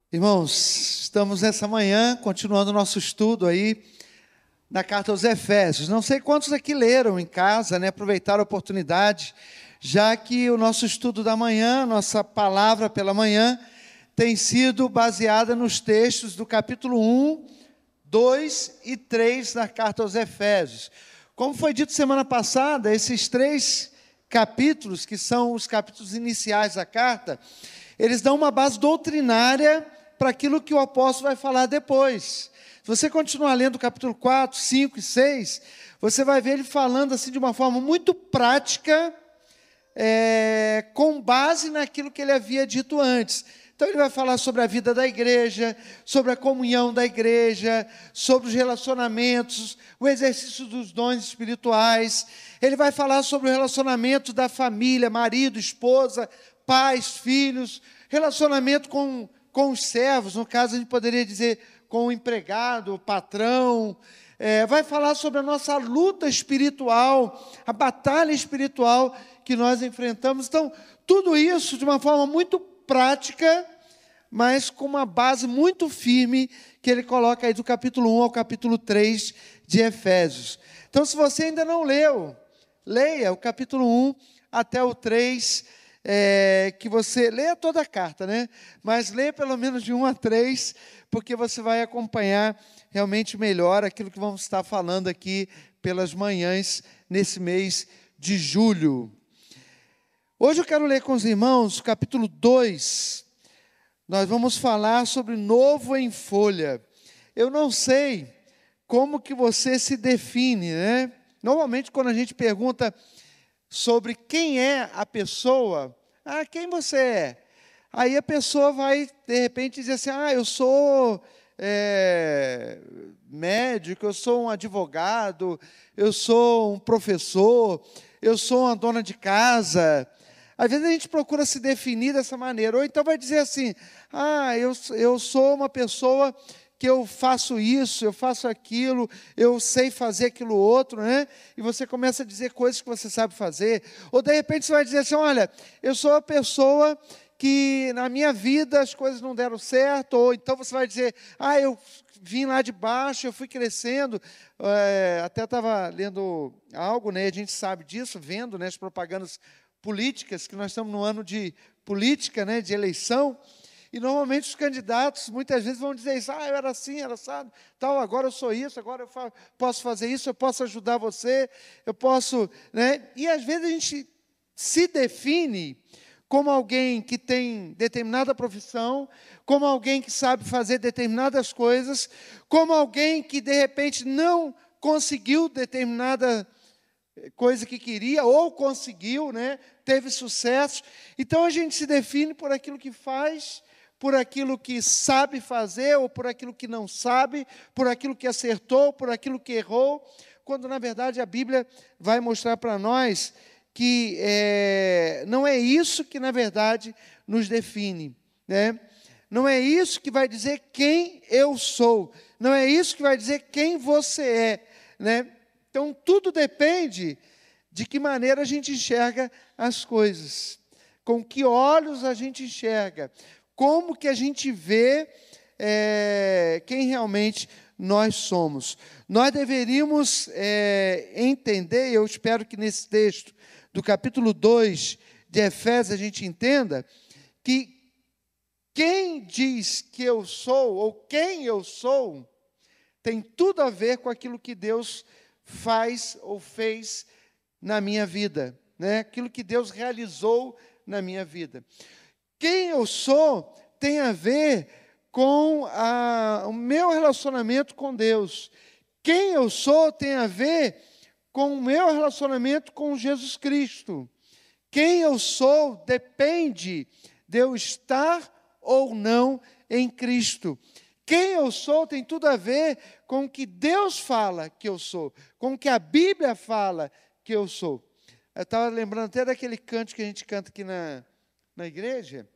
Irmãos, estamos nessa manhã continuando o nosso estudo aí na carta aos Efésios. Não sei quantos aqui leram em casa, né? Aproveitaram a oportunidade, já que o nosso estudo da manhã, nossa palavra pela manhã, tem sido baseada nos textos do capítulo 1, 2 e 3 da carta aos Efésios. Como foi dito semana passada, esses três capítulos, que são os capítulos iniciais da carta, eles dão uma base doutrinária para aquilo que o apóstolo vai falar depois. Se você continuar lendo o capítulo 4, 5 e 6, você vai ver ele falando assim de uma forma muito prática, com base naquilo que ele havia dito antes. Então ele vai falar sobre a vida da igreja, sobre a comunhão da igreja, sobre os relacionamentos, o exercício dos dons espirituais. Ele vai falar sobre o relacionamento da família, marido, esposa, pais, filhos, relacionamento com os servos, no caso a gente poderia dizer com o empregado, o patrão. Vai falar sobre a nossa luta espiritual, a batalha espiritual que nós enfrentamos. Então, tudo isso de uma forma muito prática, mas com uma base muito firme, que ele coloca aí do capítulo 1 ao capítulo 3 de Efésios. Então, se você ainda não leu, leia o capítulo 1 até o 3, que você leia toda a carta, né? Mas leia pelo menos de 1 a 3, porque você vai acompanhar realmente melhor aquilo que vamos estar falando aqui pelas manhãs, nesse mês de julho. Hoje eu quero ler com os irmãos o capítulo 2. Nós vamos falar sobre novo em folha. Eu não sei como que você se define, né? Normalmente quando a gente pergunta sobre quem é a pessoa, quem você é? Aí a pessoa vai, de repente, dizer assim, eu sou médico, eu sou um advogado, eu sou um professor, eu sou uma dona de casa. Às vezes a gente procura se definir dessa maneira, ou então vai dizer assim, eu sou uma pessoa que eu faço isso, eu faço aquilo, eu sei fazer aquilo outro, né? E você começa a dizer coisas que você sabe fazer. Ou de repente você vai dizer assim, olha, eu sou a pessoa que na minha vida as coisas não deram certo. Ou então você vai dizer, eu vim lá de baixo, eu fui crescendo. Até estava lendo algo, né? A gente sabe disso, vendo, né, as propagandas políticas, que nós estamos no ano de política, né, de eleição. E normalmente os candidatos, muitas vezes, vão dizer isso, eu era assim, era assado, tal, agora eu sou isso, agora eu posso fazer isso, eu posso ajudar você, eu posso, né? E às vezes a gente se define como alguém que tem determinada profissão, como alguém que sabe fazer determinadas coisas, como alguém que, de repente, não conseguiu determinada coisa que queria, ou conseguiu, né? Teve sucesso. Então a gente se define por aquilo que faz, por aquilo que sabe fazer, ou por aquilo que não sabe, por aquilo que acertou, por aquilo que errou, quando na verdade a Bíblia vai mostrar para nós que não é isso que na verdade nos define, né? Não é isso que vai dizer quem eu sou, não é isso que vai dizer quem você é, né? Então tudo depende de que maneira a gente enxerga as coisas, com que olhos a gente enxerga, como que a gente vê quem realmente nós somos. Nós deveríamos entender, eu espero que nesse texto do capítulo 2 de Efésios a gente entenda, que quem diz que eu sou, ou quem eu sou, tem tudo a ver com aquilo que Deus faz ou fez na minha vida, né? Aquilo que Deus realizou na minha vida. Quem eu sou tem a ver com o meu relacionamento com Deus. Quem eu sou tem a ver com o meu relacionamento com Jesus Cristo. Quem eu sou depende de eu estar ou não em Cristo. Quem eu sou tem tudo a ver com o que Deus fala que eu sou, com o que a Bíblia fala que eu sou. Eu estava lembrando até daquele canto que a gente canta aqui na igreja.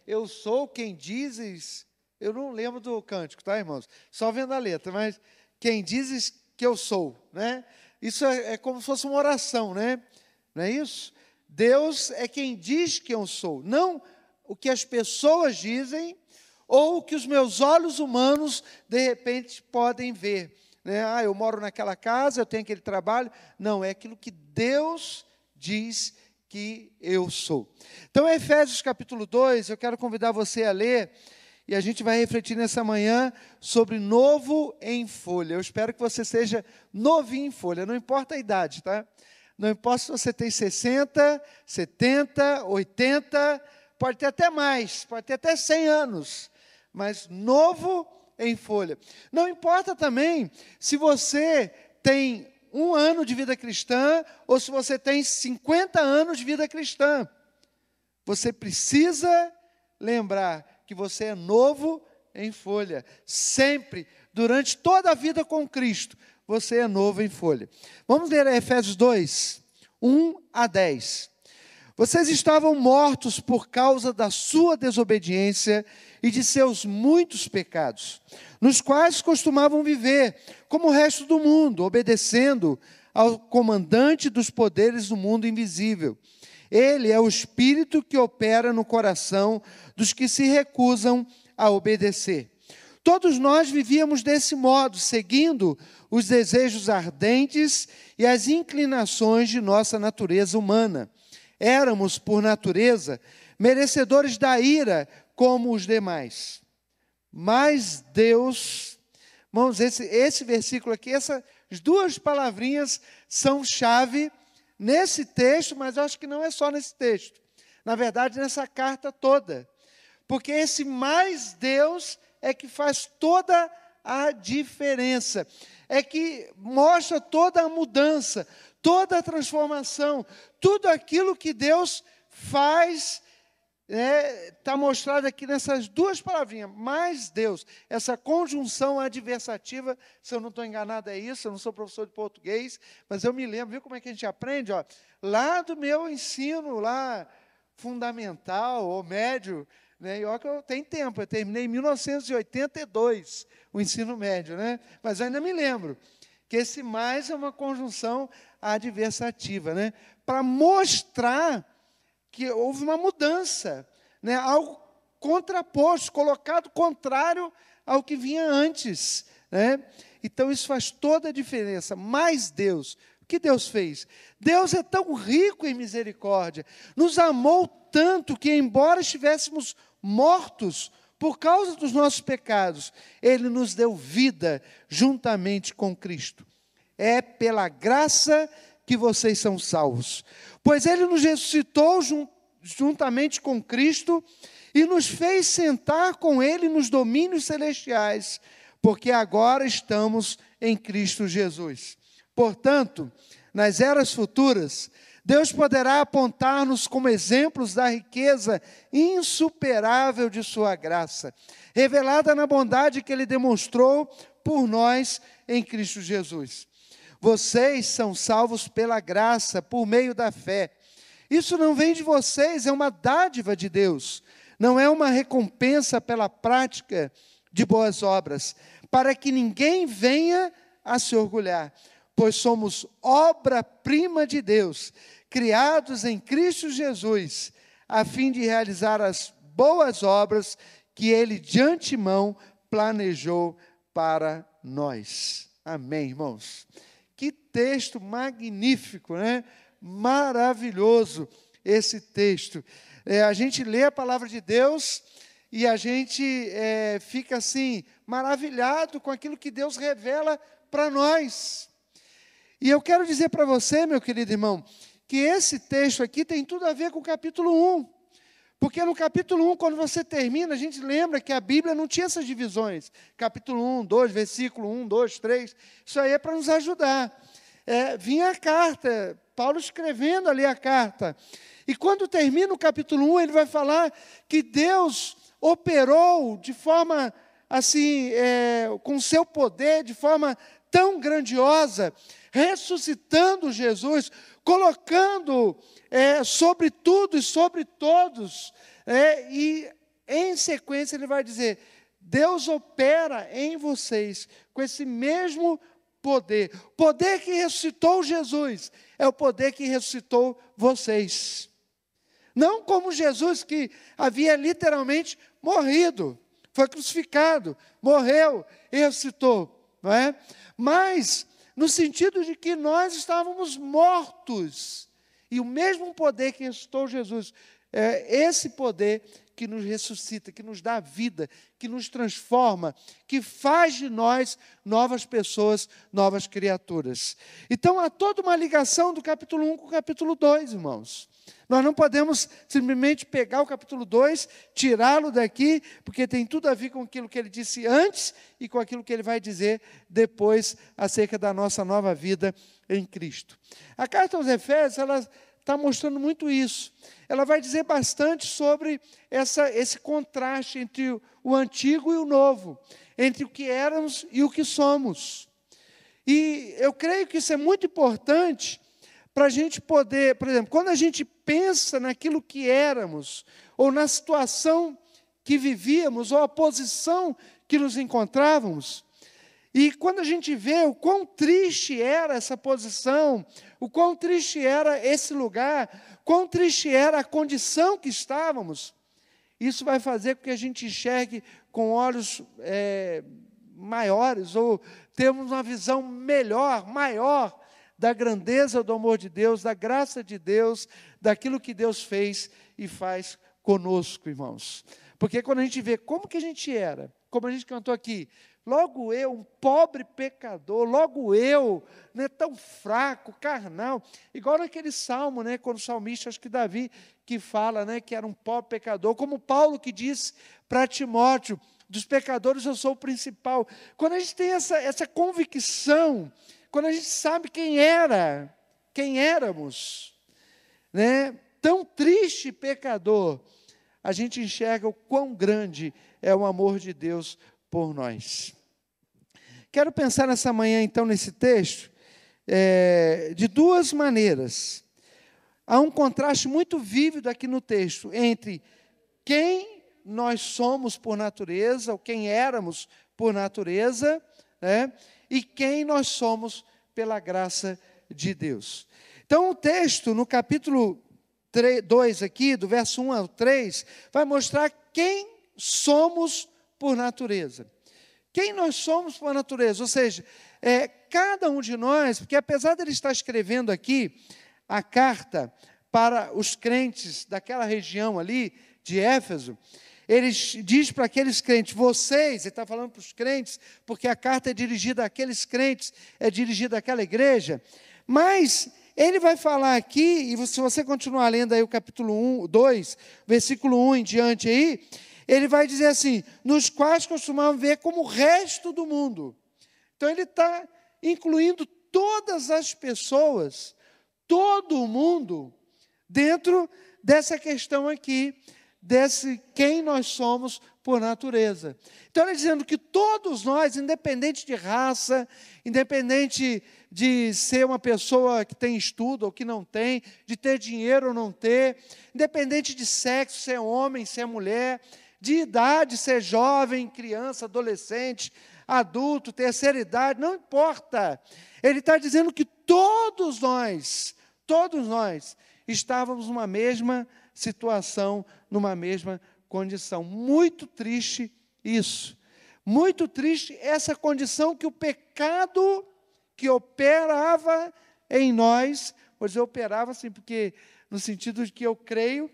Eu sou quem dizes... Eu não lembro do cântico, tá, irmãos? Só vendo a letra, mas quem dizes que eu sou, né? Isso é como se fosse uma oração, né? Não é isso? Deus é quem diz que eu sou, não o que as pessoas dizem, ou o que os meus olhos humanos, de repente, podem ver. Né? Eu moro naquela casa, eu tenho aquele trabalho. Não, é aquilo que Deus diz que eu sou. Então, Efésios capítulo 2, eu quero convidar você a ler, e a gente vai refletir nessa manhã sobre novo em folha. Eu espero que você seja novinho em folha, não importa a idade, tá? Não importa se você tem 60, 70, 80, pode ter até mais, pode ter até 100 anos, mas novo em folha. Não importa também se você tem 1 ano de vida cristã ou se você tem 50 anos de vida cristã. Você precisa lembrar que você é novo em folha. Sempre, durante toda a vida com Cristo, você é novo em folha. Vamos ler Efésios 2, 1 a 10. Vocês estavam mortos por causa da sua desobediência e de seus muitos pecados, nos quais costumavam viver, como o resto do mundo, obedecendo ao comandante dos poderes do mundo invisível. Ele é o Espírito que opera no coração dos que se recusam a obedecer. Todos nós vivíamos desse modo, seguindo os desejos ardentes e as inclinações de nossa natureza humana. Éramos, por natureza, merecedores da ira como os demais. Mas Deus, irmãos, esse versículo aqui, essas 2 palavrinhas são chave nesse texto, mas eu acho que não é só nesse texto. Na verdade, nessa carta toda. Porque esse mais Deus é que faz toda a diferença. É que mostra toda a mudança, toda a transformação. Tudo aquilo que Deus faz, está mostrado aqui nessas 2 palavrinhas. Mais Deus. Essa conjunção adversativa, se eu não estou enganado é isso, eu não sou professor de português, mas eu me lembro, viu como é que a gente aprende? Ó, lá do meu ensino, lá fundamental ou médio, né? E olha que eu tenho tempo, eu terminei em 1982 o ensino médio, né? Mas eu ainda me lembro que esse mais é uma conjunção adversativa, né? Para mostrar que houve uma mudança, né? Algo contraposto, colocado contrário ao que vinha antes, né? Então isso faz toda a diferença. Mas Deus, o que Deus fez? Deus é tão rico em misericórdia, nos amou tanto que, embora estivéssemos mortos por causa dos nossos pecados, Ele nos deu vida juntamente com Cristo. É pela graça que vocês são salvos, pois Ele nos ressuscitou juntamente com Cristo e nos fez sentar com Ele nos domínios celestiais, porque agora estamos em Cristo Jesus. Portanto, nas eras futuras, Deus poderá apontar-nos como exemplos da riqueza insuperável de sua graça, revelada na bondade que Ele demonstrou por nós em Cristo Jesus. Vocês são salvos pela graça, por meio da fé. Isso não vem de vocês, é uma dádiva de Deus. Não é uma recompensa pela prática de boas obras, para que ninguém venha a se orgulhar, pois somos obra-prima de Deus, criados em Cristo Jesus, a fim de realizar as boas obras que Ele de antemão planejou para nós. Amém, irmãos? Que texto magnífico, né? Maravilhoso esse texto. A gente lê a palavra de Deus e a gente fica assim, maravilhado com aquilo que Deus revela para nós. E eu quero dizer para você, meu querido irmão, que esse texto aqui tem tudo a ver com o capítulo 1. Porque no capítulo 1, quando você termina, a gente lembra que a Bíblia não tinha essas divisões. Capítulo 1, 2, versículo 1, 2, 3. Isso aí é para nos ajudar. Vinha a carta, Paulo escrevendo ali a carta. E quando termina o capítulo 1, ele vai falar que Deus operou de forma assim, com seu poder, de forma tão grandiosa, ressuscitando Jesus, colocando sobre tudo e sobre todos. E em sequência ele vai dizer, Deus opera em vocês com esse mesmo poder. O poder que ressuscitou Jesus é o poder que ressuscitou vocês. Não como Jesus que havia literalmente morrido. foi crucificado, morreu e ressuscitou, não é? Mas no sentido de que nós estávamos mortos, e o mesmo poder que ressuscitou Jesus, esse poder que nos ressuscita, que nos dá vida, que nos transforma, que faz de nós novas pessoas, novas criaturas. Então, há toda uma ligação do capítulo 1 com o capítulo 2, irmãos. Nós não podemos simplesmente pegar o capítulo 2, tirá-lo daqui, porque tem tudo a ver com aquilo que ele disse antes e com aquilo que ele vai dizer depois acerca da nossa nova vida em Cristo. A carta aos Efésios, ela está mostrando muito isso. Ela vai dizer bastante sobre esse contraste entre o antigo e o novo, entre o que éramos e o que somos. E eu creio que isso é muito importante para a gente poder, por exemplo, quando a gente pensa naquilo que éramos, ou na situação que vivíamos, ou a posição que nos encontrávamos, e quando a gente vê o quão triste era essa posição, o quão triste era esse lugar, quão triste era a condição que estávamos, isso vai fazer com que a gente enxergue com olhos maiores, ou temos uma visão melhor, maior, da grandeza do amor de Deus, da graça de Deus, daquilo que Deus fez e faz conosco, irmãos. Porque quando a gente vê como que a gente era, como a gente cantou aqui, logo eu, um pobre pecador, logo eu, né, tão fraco, carnal, igual naquele salmo, né, quando o salmista, acho que Davi, que fala, né, que era um pobre pecador, como Paulo que disse para Timóteo, dos pecadores eu sou o principal. Quando a gente tem essa convicção, quando a gente sabe quem éramos, né, tão triste pecador, a gente enxerga o quão grande é o amor de Deus por nós. Quero pensar nessa manhã, então, nesse texto, de duas maneiras. Há um contraste muito vívido aqui no texto, entre quem nós somos por natureza, ou quem éramos por natureza, né, e quem nós somos pela graça de Deus. Então, o texto, no capítulo 2 aqui, do verso 1 ao 3, vai mostrar quem somos por natureza. Quem nós somos por natureza, ou seja, cada um de nós, porque apesar de ele estar escrevendo aqui a carta para os crentes daquela região ali, de Éfeso, ele diz para aqueles crentes, vocês, ele está falando para os crentes, porque a carta é dirigida àqueles crentes, é dirigida àquela igreja, mas ele vai falar aqui, e se você continuar lendo aí o capítulo 2, versículo 1 em diante aí, ele vai dizer assim, nos quais costumamos ver como o resto do mundo. Então ele está incluindo todas as pessoas, todo o mundo, dentro dessa questão aqui, desse quem nós somos por natureza. Então, ele está dizendo que todos nós, independente de raça, independente de ser uma pessoa que tem estudo ou que não tem, de ter dinheiro ou não ter, independente de sexo, ser homem, ser mulher, de idade, ser jovem, criança, adolescente, adulto, terceira idade, não importa. Ele está dizendo que todos nós estávamos numa mesma situação, numa mesma condição. Muito triste isso. Muito triste essa condição que o pecado que operava em nós, vou dizer operava assim, porque no sentido de que eu creio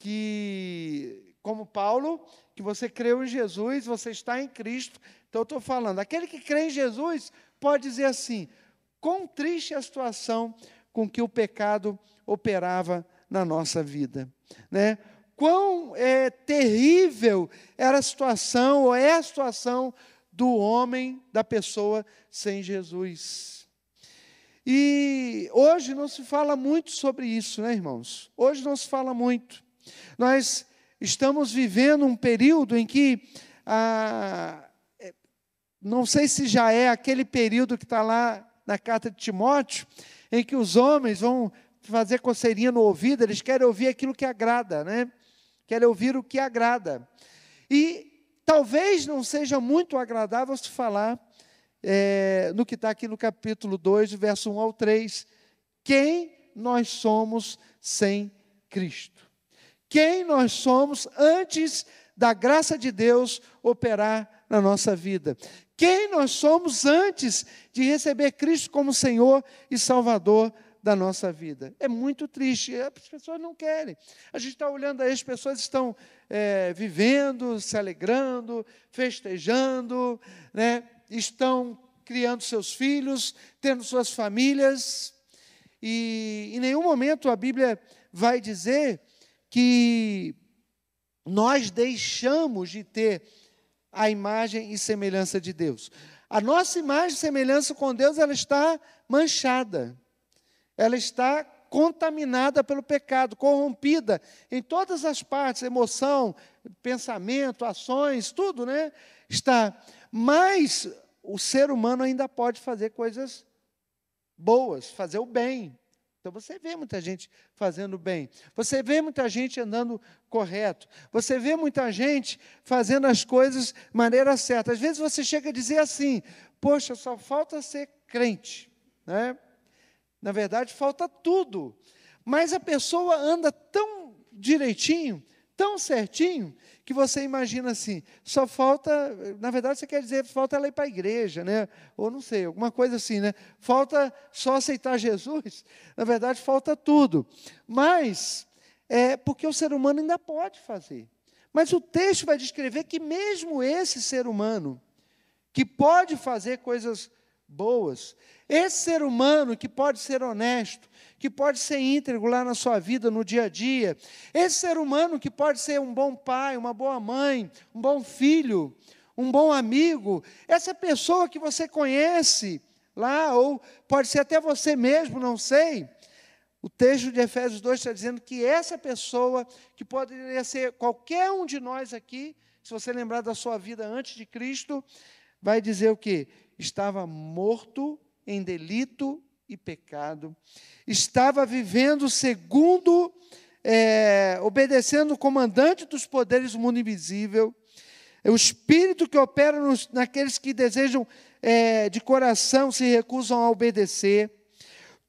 que, como Paulo, que você creu em Jesus, você está em Cristo. Então eu estou falando, aquele que crê em Jesus pode dizer assim, quão triste é a situação com que o pecado operava na nossa vida, né? Quão terrível era a situação, ou é a situação do homem, da pessoa sem Jesus. E hoje não se fala muito sobre isso, né, irmãos? Hoje não se fala muito. Nós estamos vivendo um período em que, não sei se já é aquele período que está lá na carta de Timóteo, em que os homens vão fazer coceirinha no ouvido, eles querem ouvir aquilo que agrada, né? Querem ouvir o que agrada. E talvez não seja muito agradável se falar no que está aqui no capítulo 2, verso 1 ao 3, quem nós somos sem Cristo. Quem nós somos antes da graça de Deus operar na nossa vida. Quem nós somos antes de receber Cristo como Senhor e Salvador da nossa vida. É muito triste, as pessoas não querem. A gente está olhando aí, as pessoas estão vivendo, se alegrando, festejando, né? Estão criando seus filhos, tendo suas famílias, e em nenhum momento a Bíblia vai dizer que nós deixamos de ter a imagem e semelhança de Deus. A nossa imagem e semelhança com Deus, ela está manchada, ela está contaminada pelo pecado, corrompida em todas as partes, emoção, pensamento, ações, tudo, né? Está. Mas o ser humano ainda pode fazer coisas boas, fazer o bem. Então, você vê muita gente fazendo bem. Você vê muita gente andando correto. Você vê muita gente fazendo as coisas de maneira certa. Às vezes, você chega a dizer assim, poxa, só falta ser crente, né? Na verdade, falta tudo. Mas a pessoa anda tão direitinho, tão certinho, que você imagina assim, só falta, na verdade você quer dizer, falta ela ir para a igreja, né? Ou não sei, alguma coisa assim, né? Falta só aceitar Jesus, na verdade falta tudo. Mas, porque o ser humano ainda pode fazer. Mas o texto vai descrever que mesmo esse ser humano, que pode fazer coisas boas, esse ser humano que pode ser honesto, que pode ser íntegro lá na sua vida, no dia a dia, esse ser humano que pode ser um bom pai, uma boa mãe, um bom filho, um bom amigo, essa pessoa que você conhece lá, ou pode ser até você mesmo, não sei, o texto de Efésios 2 está dizendo que essa pessoa, que poderia ser qualquer um de nós aqui, se você lembrar da sua vida antes de Cristo, vai dizer o quê? Estava morto em delito e pecado, estava vivendo segundo, obedecendo o comandante dos poderes do mundo invisível, o espírito que opera naqueles que desejam de coração, se recusam a obedecer.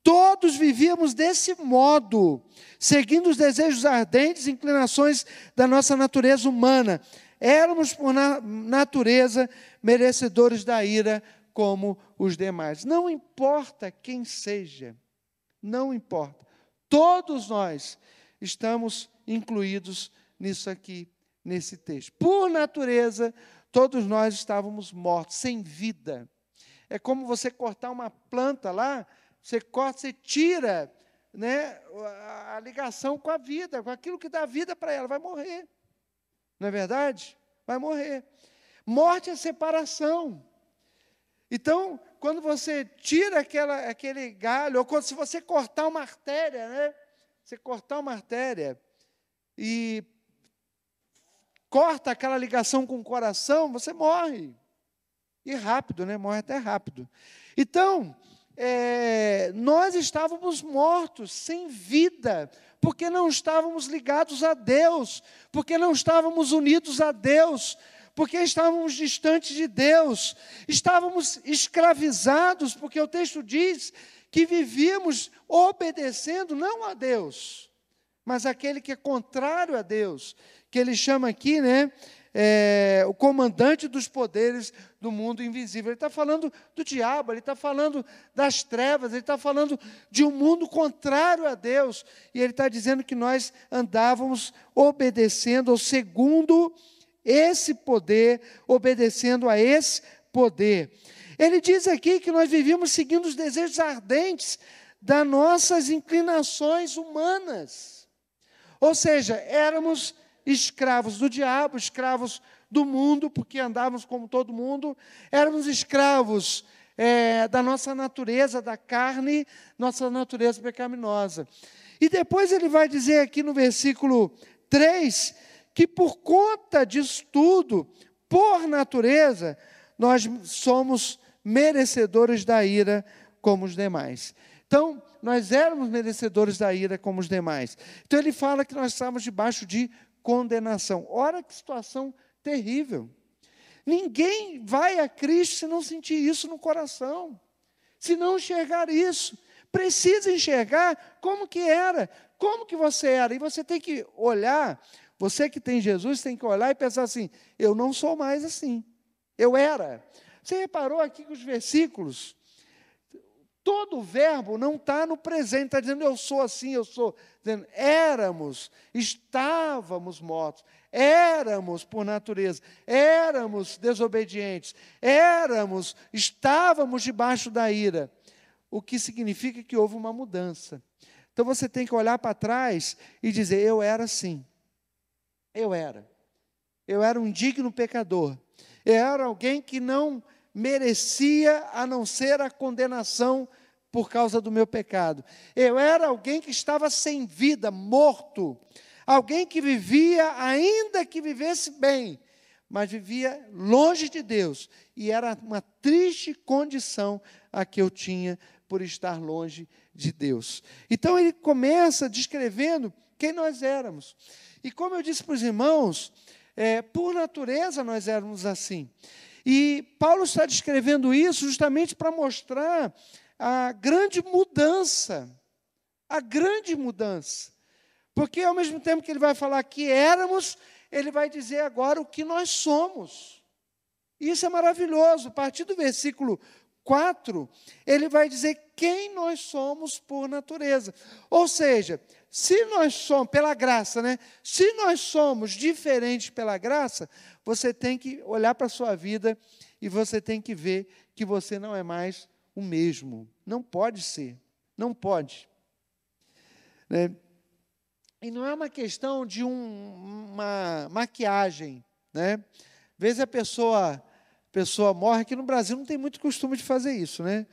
Todos vivíamos desse modo, seguindo os desejos ardentes e inclinações da nossa natureza humana. Éramos, por natureza, merecedores da ira, como os demais. Não importa quem seja, não importa. Todos nós estamos incluídos nisso aqui, nesse texto. Por natureza, todos nós estávamos mortos, sem vida. É como você cortar uma planta lá, você corta, você tira, né, a ligação com a vida, com aquilo que dá vida para ela, vai morrer. Não é verdade? Vai morrer. Morte é separação. Então, quando você tira aquele galho, ou se você cortar uma artéria, né? Você cortar uma artéria e corta aquela ligação com o coração, você morre. E rápido, né? Morre até rápido. Então, nós estávamos mortos, sem vida, porque não estávamos ligados a Deus, porque não estávamos unidos a Deus, porque estávamos distantes de Deus, estávamos escravizados, porque o texto diz que vivíamos obedecendo não a Deus, mas aquele que é contrário a Deus, que ele chama aqui, né, o comandante dos poderes do mundo invisível. Ele está falando do diabo, ele está falando das trevas, ele está falando de um mundo contrário a Deus, e ele está dizendo que nós andávamos obedecendo, ou segundo esse poder, obedecendo a esse poder. Ele diz aqui que nós vivíamos seguindo os desejos ardentes das nossas inclinações humanas. Ou seja, éramos escravos do diabo, escravos do mundo, porque andávamos como todo mundo, éramos escravos da nossa natureza, da carne, nossa natureza pecaminosa. E depois ele vai dizer aqui no versículo 3, que por conta disso tudo, por natureza, nós somos merecedores da ira como os demais. Então, nós éramos merecedores da ira como os demais. Então, ele fala que nós estávamos debaixo de condenação. Ora, que situação terrível. Ninguém vai a Cristo se não sentir isso no coração, se não enxergar isso. Precisa enxergar como que era, como que você era. E você tem que olhar Você que tem Jesus tem que olhar e pensar assim, eu não sou mais assim, eu era. Você reparou aqui que os versículos, todo o verbo não está no presente, está dizendo eu sou assim, eu sou. Dizendo, éramos, estávamos mortos, éramos por natureza, éramos desobedientes, estávamos debaixo da ira. O que significa que houve uma mudança. Então você tem que olhar para trás e dizer, eu era assim. Eu era um indigno pecador. Eu era alguém que não merecia a não ser a condenação por causa do meu pecado. Eu era alguém que estava sem vida, morto. Alguém que vivia, ainda que vivesse bem, mas vivia longe de Deus. E era uma triste condição a que eu tinha por estar longe de Deus. Então ele começa descrevendo quem nós éramos. E como eu disse para os irmãos, por natureza nós éramos assim. E Paulo está descrevendo isso justamente para mostrar a grande mudança. A grande mudança. Porque ao mesmo tempo que ele vai falar que éramos, ele vai dizer agora o que nós somos. E isso é maravilhoso. A partir do versículo 4, ele vai dizer quem nós somos por natureza. Ou seja, se nós somos, pela graça, né? Se nós somos diferentes pela graça, você tem que olhar para a sua vida e você tem que ver que você não é mais o mesmo. Não pode ser. Não pode. Né? E não é uma questão de uma maquiagem. Né? Às vezes a pessoa morre, aqui no Brasil não tem muito costume de fazer isso. Né?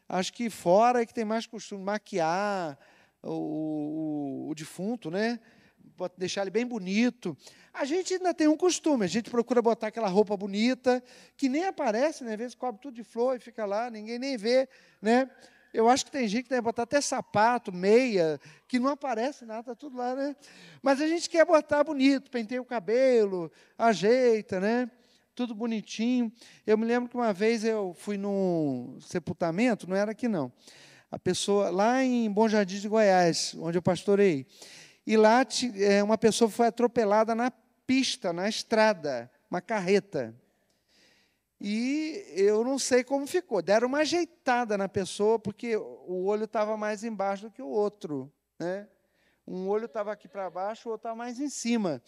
Acho que fora é que tem mais costume de maquiar o defunto, né? Deixar ele bem bonito. A gente ainda tem um costume, a gente procura botar aquela roupa bonita, que nem aparece, né? Às vezes cobre tudo de flor e fica lá, ninguém nem vê, né? Eu acho que tem gente que deve botar até sapato, meia, que não aparece nada, está tudo lá, né? Mas a gente quer botar bonito, penteia o cabelo, ajeita, né? Tudo bonitinho. Eu me lembro que uma vez eu fui num sepultamento, não era aqui não, a pessoa, lá em Bom Jardim de Goiás, onde eu pastorei, e lá uma pessoa foi atropelada na pista, na estrada, uma carreta. E eu não sei como ficou. Deram uma ajeitada na pessoa, porque o olho estava mais embaixo do que o outro. Né? Um olho estava aqui para baixo, o outro estava mais em cima.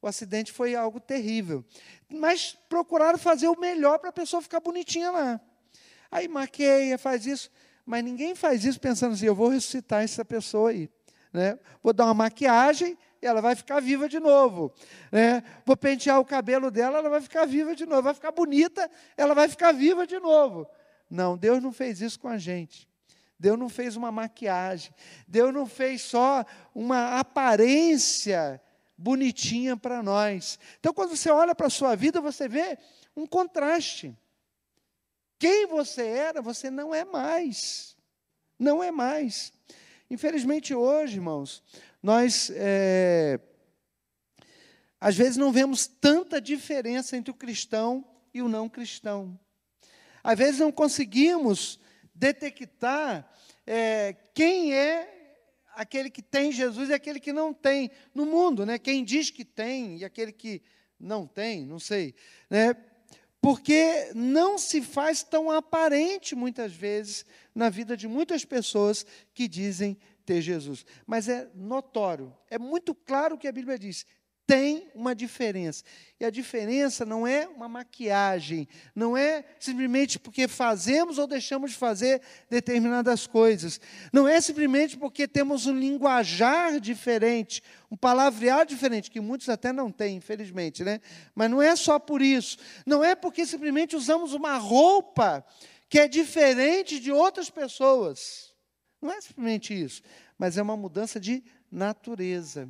O acidente foi algo terrível. Mas procuraram fazer o melhor para a pessoa ficar bonitinha lá. Aí maqueia, faz isso. Mas ninguém faz isso pensando assim, eu vou ressuscitar essa pessoa aí. Né? Vou dar uma maquiagem e ela vai ficar viva de novo. Né? Vou pentear o cabelo dela, ela vai ficar viva de novo. Vai ficar bonita, ela vai ficar viva de novo. Não, Deus não fez isso com a gente. Deus não fez uma maquiagem. Deus não fez só uma aparência bonitinha para nós. Então, quando você olha para a sua vida, você vê um contraste. Quem você era, você não é mais. Não é mais. Infelizmente, hoje, irmãos, nós, às vezes, não vemos tanta diferença entre o cristão e o não cristão. Às vezes, não conseguimos detectar quem é aquele que tem Jesus e aquele que não tem no mundo, né? Quem diz que tem e aquele que não tem, não sei, né? Porque não se faz tão aparente, muitas vezes, na vida de muitas pessoas que dizem ter Jesus. Mas é notório, é muito claro o que a Bíblia diz. Tem uma diferença. E a diferença não é uma maquiagem, não é simplesmente porque fazemos ou deixamos de fazer determinadas coisas. Não é simplesmente porque temos um linguajar diferente, um palavreado diferente, que muitos até não têm, infelizmente, né? Mas não é só por isso. Não é porque simplesmente usamos uma roupa que é diferente de outras pessoas. Não é simplesmente isso, mas é uma mudança de natureza.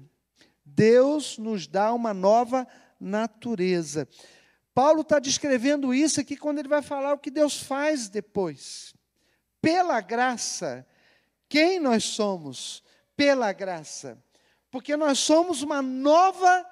Deus nos dá uma nova natureza. Paulo está descrevendo isso aqui quando ele vai falar o que Deus faz depois. Pela graça, quem nós somos? Pela graça. Porque nós somos uma nova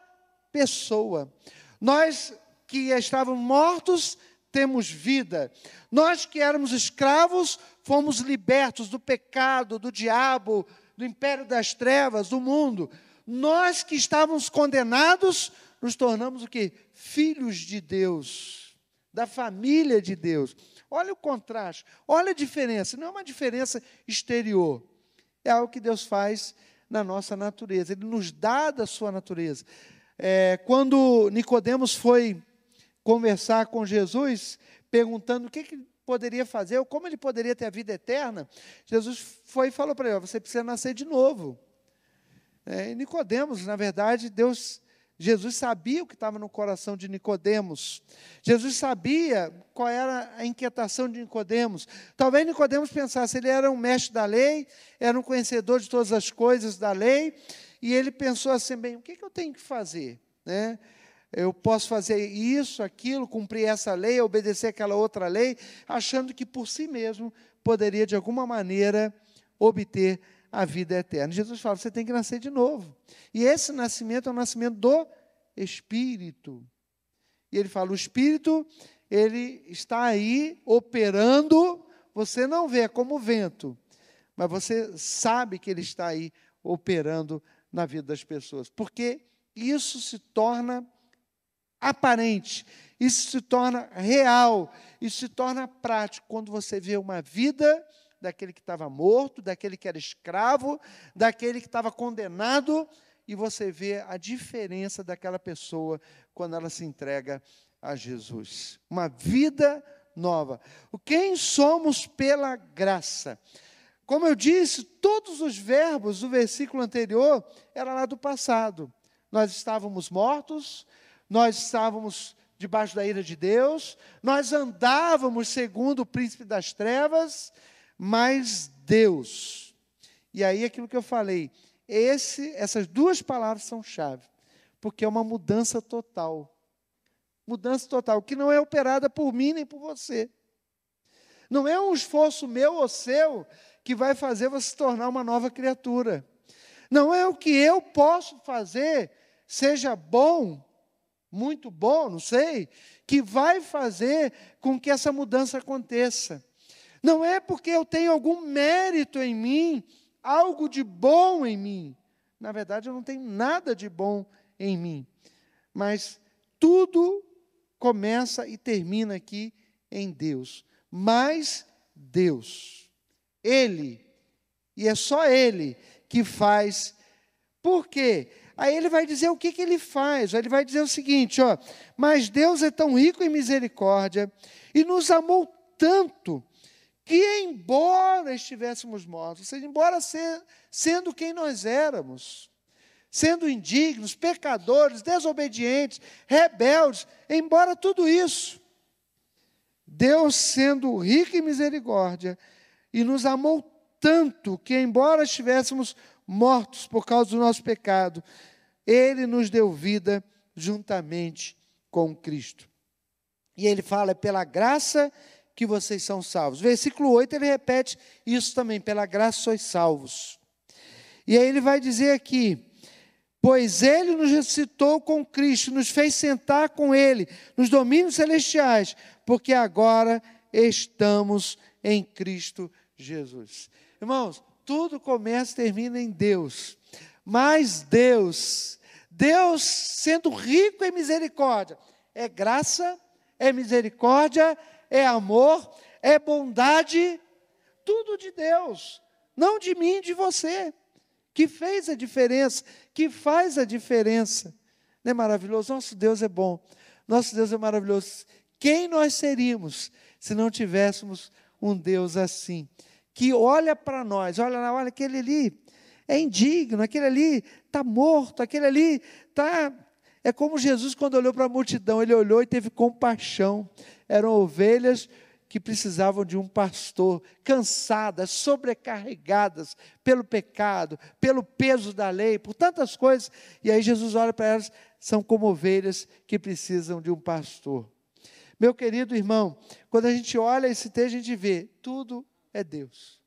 pessoa. Nós que estávamos mortos, temos vida. Nós que éramos escravos, fomos libertos do pecado, do diabo, do império das trevas, do mundo. Nós que estávamos condenados, nos tornamos o quê? Filhos de Deus, da família de Deus. Olha o contraste, olha a diferença. Não é uma diferença exterior, é algo que Deus faz na nossa natureza. Ele nos dá da sua natureza. Quando Nicodemos foi conversar com Jesus, perguntando o que ele poderia fazer, ou como ele poderia ter a vida eterna, Jesus foi e falou para ele: você precisa nascer de novo. E Nicodemos, na verdade, Jesus sabia o que estava no coração de Nicodemos. Jesus sabia qual era a inquietação de Nicodemos. Talvez Nicodemos pensasse, ele era um mestre da lei, era um conhecedor de todas as coisas da lei, e ele pensou assim, bem, o que eu tenho que fazer? Eu posso fazer isso, aquilo, cumprir essa lei, obedecer aquela outra lei, achando que por si mesmo poderia, de alguma maneira, obter a vida eterna. Jesus fala, você tem que nascer de novo. E esse nascimento é o nascimento do Espírito. E ele fala, o Espírito, ele está aí operando, você não vê, é como o vento, mas você sabe que ele está aí operando na vida das pessoas. Porque isso se torna aparente, isso se torna real, isso se torna prático, quando você vê uma vida daquele que estava morto, daquele que era escravo, daquele que estava condenado, e você vê a diferença daquela pessoa quando ela se entrega a Jesus. Uma vida nova. Quem somos pela graça? Como eu disse, todos os verbos do versículo anterior eram lá do passado. Nós estávamos mortos, nós estávamos debaixo da ira de Deus, nós andávamos segundo o príncipe das trevas, mas Deus. E aí aquilo que eu falei, essas duas palavras são chave, porque é uma mudança total. Mudança total, que não é operada por mim nem por você. Não é um esforço meu ou seu que vai fazer você se tornar uma nova criatura. Não é o que eu posso fazer, seja bom, muito bom, não sei, que vai fazer com que essa mudança aconteça. Não é porque eu tenho algum mérito em mim, algo de bom em mim. Na verdade, eu não tenho nada de bom em mim. Mas tudo começa e termina aqui em Deus. Mas Deus, Ele, e é só Ele que faz. Por quê? Aí ele vai dizer o que ele faz. Ele vai dizer o seguinte, mas Deus é tão rico em misericórdia e nos amou tanto que, embora estivéssemos mortos, ou seja, embora sendo quem nós éramos, sendo indignos, pecadores, desobedientes, rebeldes, embora tudo isso, Deus, sendo rico em misericórdia, e nos amou tanto que, embora estivéssemos mortos por causa do nosso pecado, Ele nos deu vida juntamente com Cristo. E ele fala, é pela graça que vocês são salvos. Versículo 8, ele repete isso também, pela graça sois salvos. E aí ele vai dizer aqui, pois Ele nos ressuscitou com Cristo, nos fez sentar com Ele, nos domínios celestiais, porque agora estamos em Cristo Jesus. Irmãos, tudo começa e termina em Deus. Mas Deus sendo rico em misericórdia, é graça, é misericórdia, é amor, é bondade, tudo de Deus, não de mim, de você, que fez a diferença, que faz a diferença. Não é maravilhoso? Nosso Deus é bom, nosso Deus é maravilhoso. Quem nós seríamos se não tivéssemos um Deus assim? Que olha para nós, olha aquele ali é indigno, aquele ali está morto, aquele ali está... É como Jesus quando olhou para a multidão, ele olhou e teve compaixão. Eram ovelhas que precisavam de um pastor, cansadas, sobrecarregadas pelo pecado, pelo peso da lei, por tantas coisas. E aí Jesus olha para elas, são como ovelhas que precisam de um pastor. Meu querido irmão, quando a gente olha esse texto, a gente vê, tudo é Deus.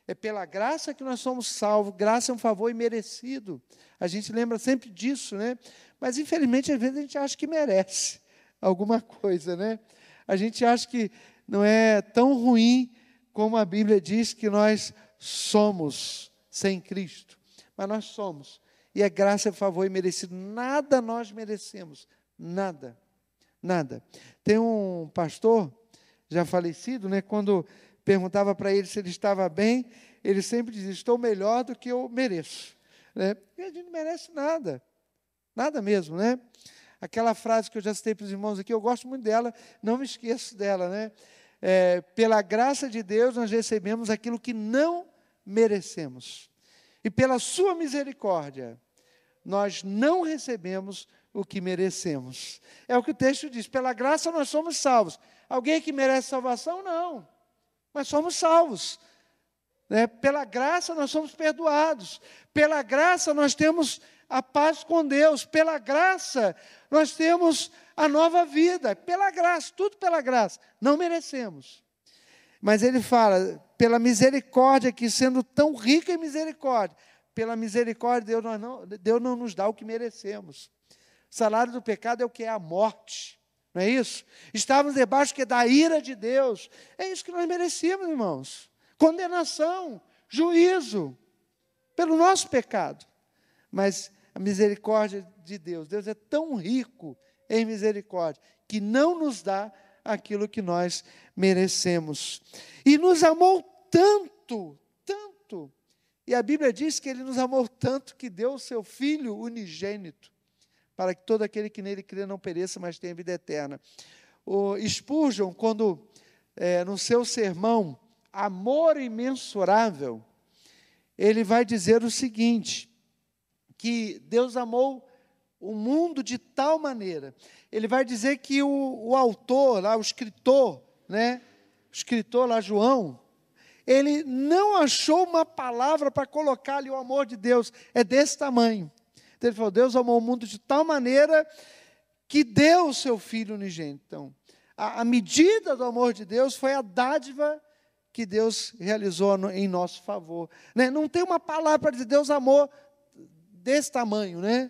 É pela graça que nós somos salvos, graça é um favor imerecido. A gente lembra sempre disso, né? Mas, infelizmente, às vezes a gente acha que merece alguma coisa, né? A gente acha que não é tão ruim como a Bíblia diz que nós somos sem Cristo. Mas nós somos. e é graça, é favor imerecido. Nada nós merecemos, nada, nada. Tem um pastor, já falecido, né, quando perguntava para ele se ele estava bem, ele sempre dizia, estou melhor do que eu mereço. Né? E a gente não merece nada, nada mesmo, né? Aquela frase que eu já citei para os irmãos aqui, eu gosto muito dela, não me esqueço dela, né? Pela graça de Deus nós recebemos aquilo que não merecemos. E pela sua misericórdia, nós não recebemos o que merecemos. É o que o texto diz, pela graça nós somos salvos. Alguém que merece salvação? Não, mas somos salvos. Pela graça nós somos perdoados. Pela graça nós temos a paz com Deus. Pela graça nós temos a nova vida. Pela graça, tudo pela graça. Não merecemos. Mas ele fala, pela misericórdia, que sendo tão rica em misericórdia, pela misericórdia Deus não nos dá o que merecemos. O salário do pecado é o que é a morte. Não é isso? Estávamos debaixo da ira de Deus. É isso que nós merecíamos, irmãos. Condenação, juízo, pelo nosso pecado. Mas a misericórdia de Deus, Deus é tão rico em misericórdia, que não nos dá aquilo que nós merecemos. E nos amou tanto, tanto. E a Bíblia diz que Ele nos amou tanto que deu o seu Filho unigênito, para que todo aquele que nele crê não pereça, mas tenha vida eterna. O Spurgeon, quando no seu sermão, Amor Imensurável, ele vai dizer o seguinte, que Deus amou o mundo de tal maneira. Ele vai dizer que o autor, lá, o escritor lá, João, ele não achou uma palavra para colocar ali o amor de Deus, é desse tamanho. Então ele falou, Deus amou o mundo de tal maneira que deu o seu Filho unigênito. Então, a medida do amor de Deus foi a dádiva que Deus realizou em nosso favor. Não tem uma palavra para dizer, Deus amou desse tamanho, né?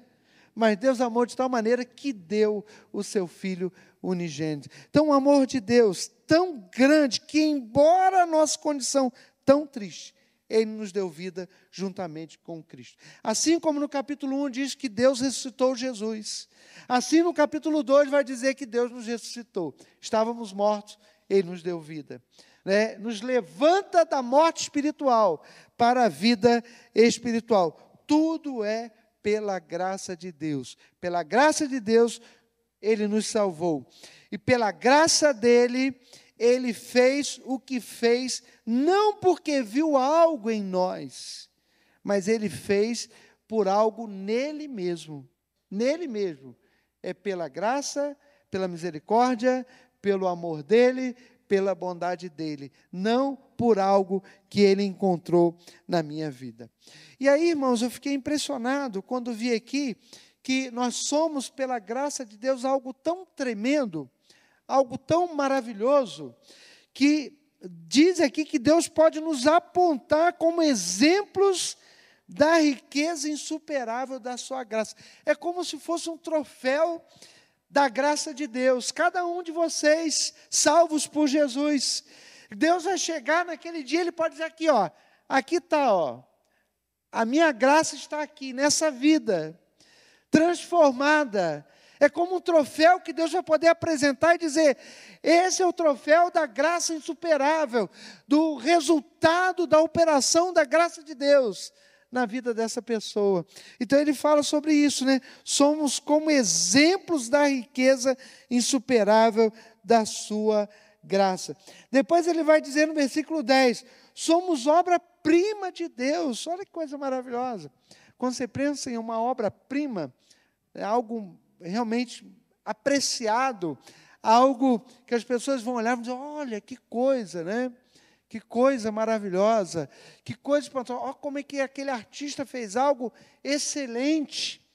Mas Deus amou de tal maneira que deu o seu Filho unigênito. Então, o amor de Deus tão grande que, embora a nossa condição tão triste, Ele nos deu vida juntamente com Cristo. Assim como no capítulo 1 diz que Deus ressuscitou Jesus. Assim no capítulo 2 vai dizer que Deus nos ressuscitou. Estávamos mortos, Ele nos deu vida. Nos levanta da morte espiritual para a vida espiritual. Tudo é pela graça de Deus. Pela graça de Deus, Ele nos salvou. E pela graça dEle, Ele fez o que fez, não porque viu algo em nós, mas Ele fez por algo nele mesmo. Nele mesmo. É pela graça, pela misericórdia, pelo amor dEle, pela bondade dEle, não por algo que Ele encontrou na minha vida. E aí, irmãos, eu fiquei impressionado quando vi aqui que nós somos, pela graça de Deus, algo tão tremendo, algo tão maravilhoso, que diz aqui que Deus pode nos apontar como exemplos da riqueza insuperável da sua graça. É como se fosse um troféu da graça de Deus, cada um de vocês, salvos por Jesus. Deus vai chegar naquele dia, Ele pode dizer aqui, aqui está, a minha graça está aqui, nessa vida, transformada. É como um troféu que Deus vai poder apresentar e dizer, esse é o troféu da graça insuperável, do resultado da operação da graça de Deus na vida dessa pessoa. Então ele fala sobre isso, Somos como exemplos da riqueza insuperável da sua graça. Depois ele vai dizer no versículo 10, somos obra-prima de Deus. Olha que coisa maravilhosa. Quando você pensa em uma obra-prima, é algo realmente apreciado, algo que as pessoas vão olhar e dizer, olha que coisa, Que coisa maravilhosa, que coisa espantosa. Olha como é que aquele artista fez algo excelente.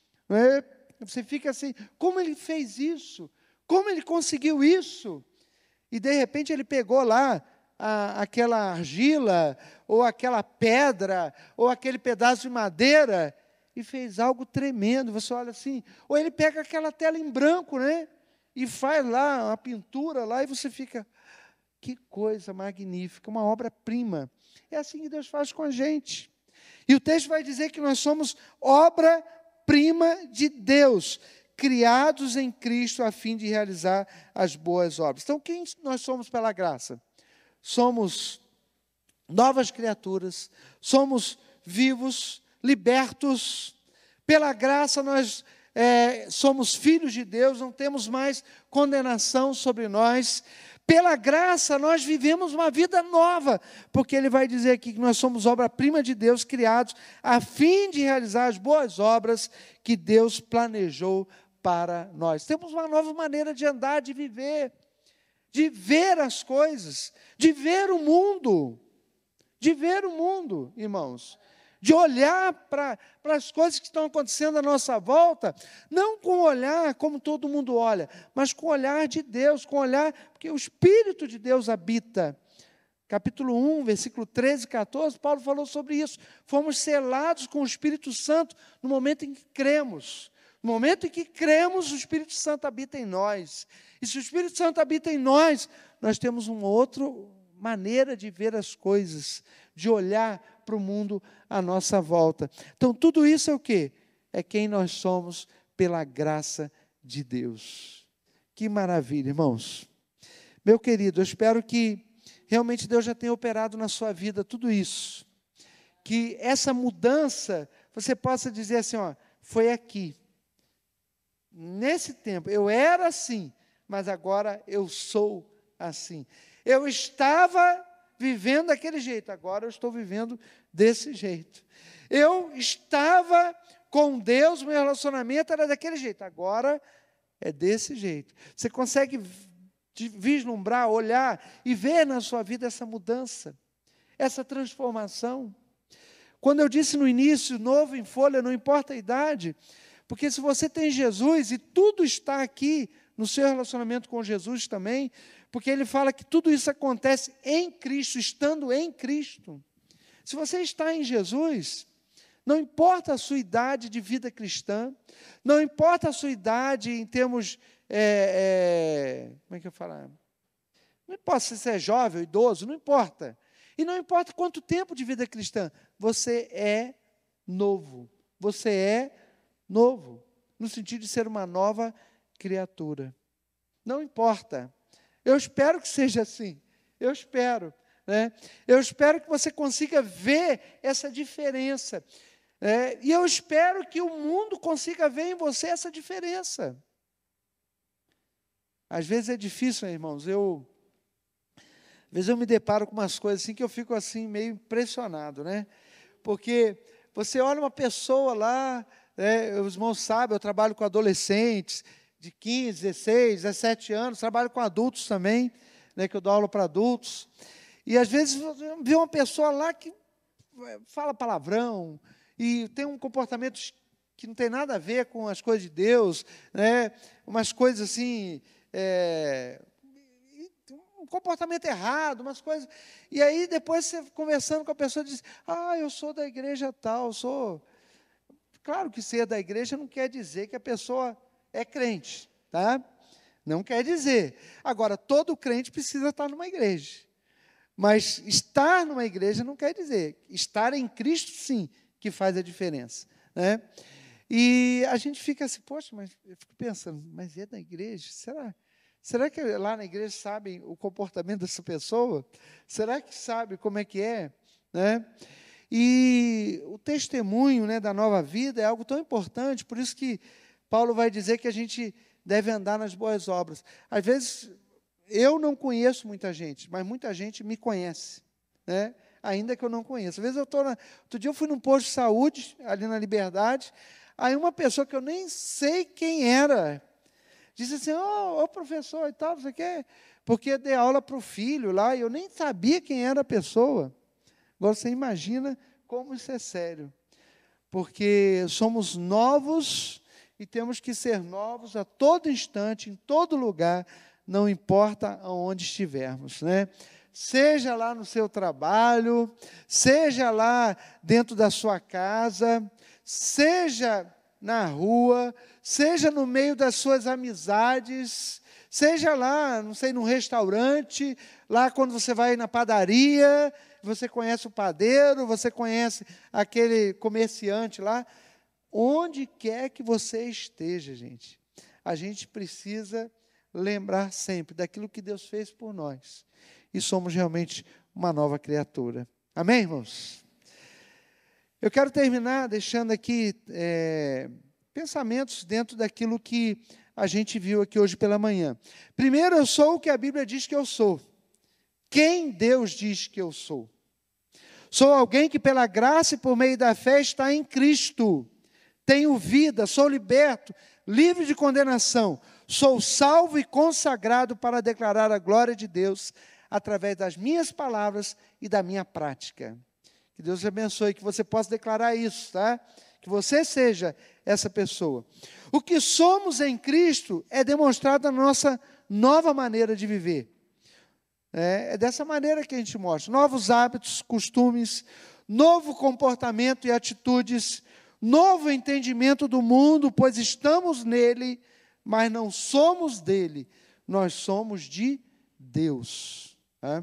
Você fica assim, como ele fez isso? Como ele conseguiu isso? E de repente ele pegou lá aquela argila, ou aquela pedra, ou aquele pedaço de madeira, e fez algo tremendo. Você olha assim, ou ele pega aquela tela em branco, e faz lá uma pintura lá, e você fica... Que coisa magnífica, uma obra-prima. É assim que Deus faz com a gente. E o texto vai dizer que nós somos obra obra-prima de Deus, criados em Cristo a fim de realizar as boas obras. Então, quem nós somos pela graça? Somos novas criaturas, somos vivos, libertos. Pela graça nós somos filhos de Deus, não temos mais condenação sobre nós. Pela graça nós vivemos uma vida nova, porque ele vai dizer aqui que nós somos obra-prima de Deus, criados a fim de realizar as boas obras que Deus planejou para nós. Temos uma nova maneira de andar, de viver, de ver as coisas, de ver o mundo, irmãos. De olhar para as coisas que estão acontecendo à nossa volta, não com o olhar como todo mundo olha, mas com o olhar de Deus, com o olhar, porque o Espírito de Deus habita. Capítulo 1, versículo 13 e 14, Paulo falou sobre isso. Fomos selados com o Espírito Santo no momento em que cremos. No momento em que cremos, o Espírito Santo habita em nós. E se o Espírito Santo habita em nós, nós temos uma outra maneira de ver as coisas, de olhar para o mundo à nossa volta. Então, tudo isso é o quê? É quem nós somos pela graça de Deus. Que maravilha, irmãos. Meu querido, eu espero que realmente Deus já tenha operado na sua vida tudo isso. Que essa mudança, você possa dizer assim, ó, foi aqui. Nesse tempo, eu era assim, mas agora eu sou assim. Eu estava vivendo daquele jeito, agora eu estou vivendo desse jeito. Eu estava com Deus, meu relacionamento era daquele jeito, agora é desse jeito. Você consegue vislumbrar, olhar e ver na sua vida essa mudança, essa transformação. Quando eu disse no início, novo em folha, não importa a idade, porque se você tem Jesus e tudo está aqui no seu relacionamento com Jesus também, porque ele fala que tudo isso acontece em Cristo, estando em Cristo. Se você está em Jesus, não importa a sua idade de vida cristã, não importa a sua idade em termos, como é que eu falo? Não importa se você é jovem ou idoso, não importa. E não importa quanto tempo de vida cristã, você é novo. Você é novo, no sentido de ser uma nova criatura. Não importa. Eu espero que seja assim. Eu espero. Né? Eu espero que você consiga ver essa diferença. E eu espero que o mundo consiga ver em você essa diferença. Às vezes é difícil, né, irmãos? Às vezes eu me deparo com umas coisas assim que eu fico assim meio impressionado, né? Porque você olha uma pessoa lá, os irmãos sabem, eu trabalho com adolescentes de 15, 16, 17 anos, trabalho com adultos também, né, que eu dou aula para adultos. E às vezes vê uma pessoa lá que fala palavrão e tem um comportamento que não tem nada a ver com as coisas de Deus, né, umas coisas assim, um comportamento errado, umas coisas. E aí depois você conversando com a pessoa diz, eu sou da igreja tal, sou. Claro que ser da igreja não quer dizer que a pessoa é crente, tá? Não quer dizer. Agora, todo crente precisa estar numa igreja. Mas estar numa igreja não quer dizer. Estar em Cristo, sim, que faz a diferença, né? E a gente fica assim, poxa, mas eu fico pensando, mas é da igreja? Será que lá na igreja sabem o comportamento dessa pessoa? Será que sabe como é que é? Né? E o testemunho, né, da nova vida é algo tão importante, por isso que Paulo vai dizer que a gente deve andar nas boas obras. Às vezes, eu não conheço muita gente, mas muita gente me conhece, né? Ainda que eu não conheça. Às vezes outro dia eu fui num posto de saúde, ali na Liberdade, aí uma pessoa que eu nem sei quem era, disse assim, professor e tal, não sei o quê, porque eu dei aula para o filho lá, e eu nem sabia quem era a pessoa. Agora você imagina como isso é sério, porque somos novos e temos que ser novos a todo instante, em todo lugar, não importa aonde estivermos, né? Seja lá no seu trabalho, seja lá dentro da sua casa, seja na rua, seja no meio das suas amizades, seja lá, não sei, num restaurante, lá quando você vai na padaria, você conhece o padeiro, você conhece aquele comerciante lá. onde quer que você esteja, gente, a gente precisa lembrar sempre daquilo que Deus fez por nós. E somos realmente uma nova criatura. Amém, irmãos? Eu quero terminar deixando aqui pensamentos dentro daquilo que a gente viu aqui hoje pela manhã. Primeiro, eu sou o que a Bíblia diz que eu sou. Quem Deus diz que eu sou? Sou alguém que pela graça e por meio da fé está em Cristo. Tenho vida, sou liberto, livre de condenação. Sou salvo e consagrado para declarar a glória de Deus através das minhas palavras e da minha prática. Que Deus te abençoe, que você possa declarar isso, tá? Que você seja essa pessoa. O que somos em Cristo é demonstrado na nossa nova maneira de viver. É dessa maneira que a gente mostra. Novos hábitos, costumes, novo comportamento e atitudes, novo entendimento do mundo, pois estamos nele, mas não somos dele, nós somos de Deus. Tá?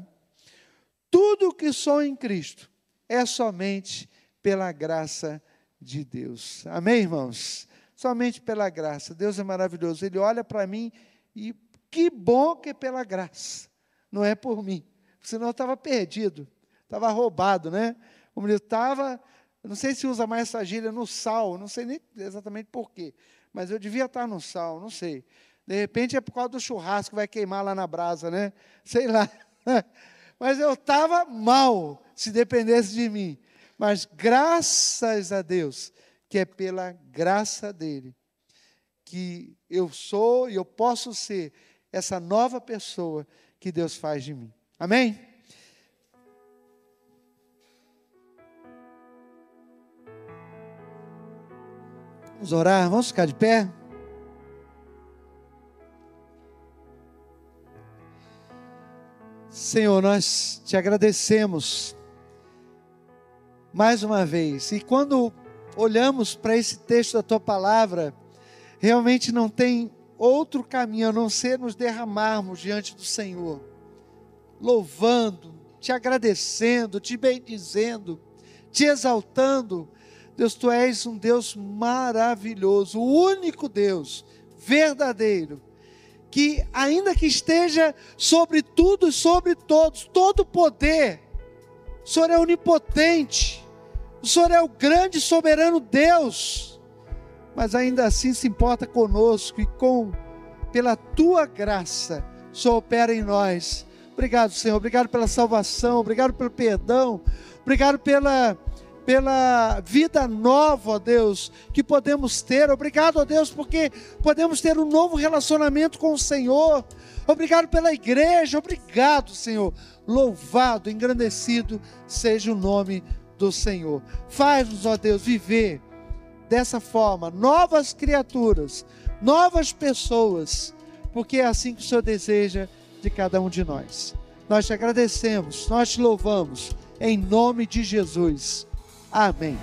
Tudo o que sou em Cristo é somente pela graça de Deus. Amém, irmãos? Somente pela graça. Deus é maravilhoso. Ele olha para mim e que bom que é pela graça. Não é por mim. Senão eu estava perdido. Estava roubado, né? Como eu estava, não sei se usa mais essa gíria, no sal. Não sei nem exatamente por quê. Mas eu devia estar no sal, não sei. De repente é por causa do churrasco que vai queimar lá na brasa, né? Sei lá. Mas eu estava mal, se dependesse de mim. Mas graças a Deus, que é pela graça dele, que eu sou e eu posso ser essa nova pessoa que Deus faz de mim. Amém? Vamos orar, vamos ficar de pé? Senhor, nós te agradecemos mais uma vez. E quando olhamos para esse texto da tua palavra, realmente não tem outro caminho a não ser nos derramarmos diante do Senhor, louvando, te agradecendo, te bendizendo, te exaltando. Deus, tu és um Deus maravilhoso, o único Deus verdadeiro, que ainda que esteja sobre tudo e sobre todos, todo poder, o Senhor é onipotente, o Senhor é o grande e soberano Deus, mas ainda assim se importa conosco e pela tua graça, o Senhor opera em nós. Obrigado, Senhor, obrigado pela salvação, obrigado pelo perdão, obrigado pela vida nova, ó Deus, que podemos ter. Obrigado, ó Deus, porque podemos ter um novo relacionamento com o Senhor. Obrigado pela igreja, obrigado, Senhor. Louvado, engrandecido seja o nome do Senhor. Faz-nos, ó Deus, viver dessa forma, novas criaturas, novas pessoas, porque é assim que o Senhor deseja de cada um de nós. Nós te agradecemos, nós te louvamos, em nome de Jesus. Amém.